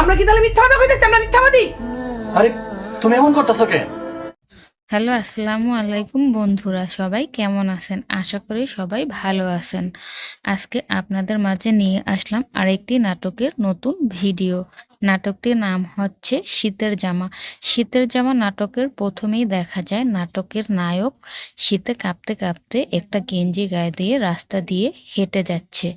আমরা কি তাহলে মিথ্যা কথা কইতেছি? আমরা মিথ্যাবাদী? আরে তুমি এমন করতেছো কেন? হ্যালো, আসসালামু আলাইকুম বন্ধুরা, সবাই কেমন আছেন? আশা করি সবাই ভালো আছেন। আজকে আপনাদের মাঝে নিয়ে আসলাম আরেকটি নাটকের নতুন ভিডিও। নাটকটির নাম হচ্ছে শীতের জামা। শীতের জামা নাটকের প্রথমেই দেখা যায় নাটকের নায়ক শীতে কাঁপতে কাঁপতে একটা গেঞ্জি গায়ে দিয়ে রাস্তা দিয়ে হেঁটে যাচ্ছে।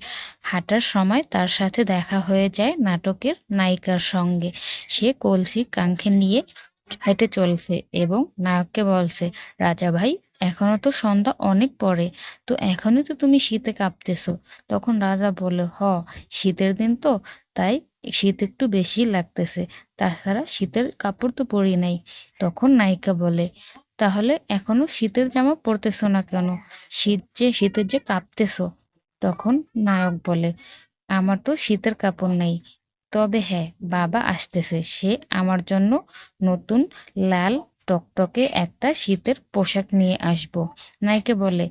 হাঁটার সময় তার সাথে দেখা হয়ে যায় নাটকের নায়িকার সঙ্গে। সে কলসি কাঁখে নিয়ে হেঁটে চলছে এবং নায়ককে বলছে, রাজা ভাই, এখনো তো সন্ধ্যা অনেক পরে, তো এখনই তো তুমি শীতে কাঁপতেছো। তখন রাজা বলে, শীতের দিন তো, তাই শীত একটু বেশি লাগতেছে, তাছাড়া শীতের কাপড় তো পরি নাই। তখন নায়িকা বলে, তাহলে এখনো শীতের জামা পরতেছো না কেন? শীতের যে কাঁপতেছো। তখন নায়ক বলে, আমার তো শীতের কাপড় নেই, তবে হ্যাঁ, বাবা আসতেছে, সে আমার জন্য নতুন লাল টকটকে একটা শীতের পোশাক নিয়ে আসবো। নায়িকা বলে,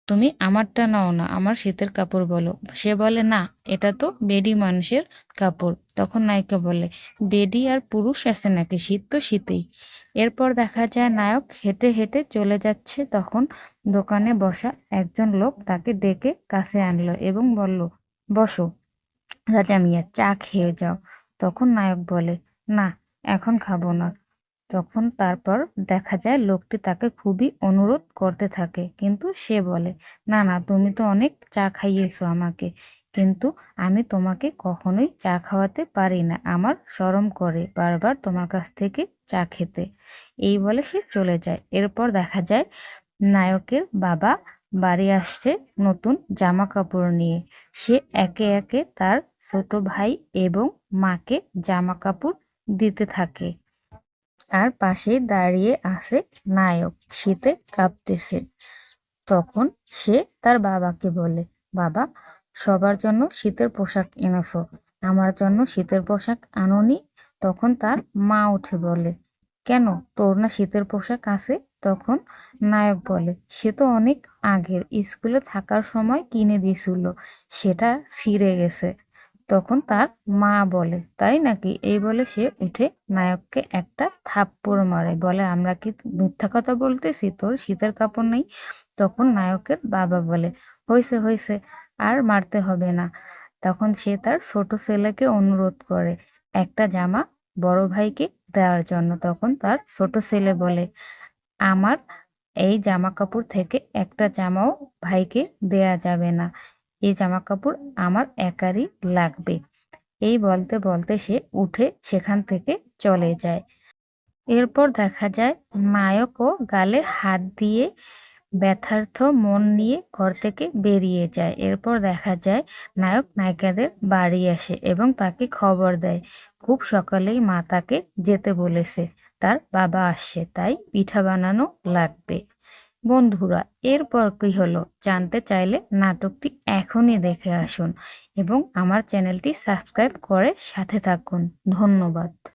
তুমি আমারটা নাও না, আমার শীতের কাপড় বলো। সে বলে, না, এটা তো বেডি মানুষের কাপড়। তখন নায়িকা বলে, বেডি আর পুরুষ আছে নাকি? শীত তো শীতেই। এরপর দেখা যায় নায়ক হেঁটে হেঁটে চলে যাচ্ছে, তখন দোকানে বসা একজন লোক তাকে ডেকে কাছে আনলো এবং বলল, বসো রাজা মিয়া, চা খেয়ে যাও। তখন নায়ক বলে, না, এখন খাবো না। তখন তারপর দেখা যায় লোকটি তাকে খুবই অনুরোধ করতে থাকে, কিন্তু সে বলে, না না, তুমি তো অনেক চা খাইয়েছো আমাকে, কিন্তু আমি তোমাকে কখনোই চা খাওয়াতে পারি না, আমার শরম করে বারবার তোমার কাছ থেকে চা খেতে। এই বলে সে চলে যায়। এরপর দেখা যায় নায়কের বাবা বাড়ি আসছে নতুন জামা কাপড় নিয়ে। সে একে একে তার ছোট ভাই এবং মাকে জামা কাপড় দিতে থাকে। আর পাশে দাঁড়িয়ে আছে নায়ক, শীতে কাঁপতেছে। তখন সে তার বাবাকে বলে, বাবা, সবার জন্য শীতের পোশাক এনেছো, আমার জন্য শীতের পোশাক আনোনি? তখন তার মা উঠে বলে, কেন, তোর না শীতের পোশাক আছে? তখন নায়ক বলে, সে তো অনেক আগের, স্কুলে থাকার সময় কিনে দিয়েছিল, সেটা ছিঁড়ে গেছে। তখন তার মা বলে, তাই নাকি? এই বলে সে উঠে নায়ককে একটা থাপ্পড় মারে, বলে, আমরা কি মিথ্যা কথা বলতেছি, তোর শীতের কাপড় নেই? তখন নায়কের বাবা বলে, হয়েছে হয়েছে, আর মারতে হবে না। তখন সে তার ছোট ছেলেকে অনুরোধ করে একটা জামা বড় ভাইকে দেওয়ার জন্য। তখন তার ছোট ছেলে বলে, আমার এই জামা কাপড় থেকে একটা জামাও ভাইকে দেয়া যাবে না, এই জামা কাপড় আমার একারই লাগবে। এই বলতে বলতে সে উঠে সেখান থেকে চলে যায়। এরপর দেখা যায় নায়কও গালে হাত দিয়ে ব্যথার্থ মন নিয়ে ঘর থেকে বেরিয়ে যায়। এরপর দেখা যায় নায়ক নায়িকাদের বাড়ি আসে এবং তাকে খবর দেয়, খুব সকালেই মা তাকে যেতে বলেছে, তার বাবা আসছে, তাই পিঠা বানানো লাগবে। বন্ধুরা, এরপর কি হলো জানতে চাইলে নাটকটি এখনই দেখে আসুন এবং আমার চ্যানেলটি সাবস্ক্রাইব করে সাথে থাকুন। ধন্যবাদ।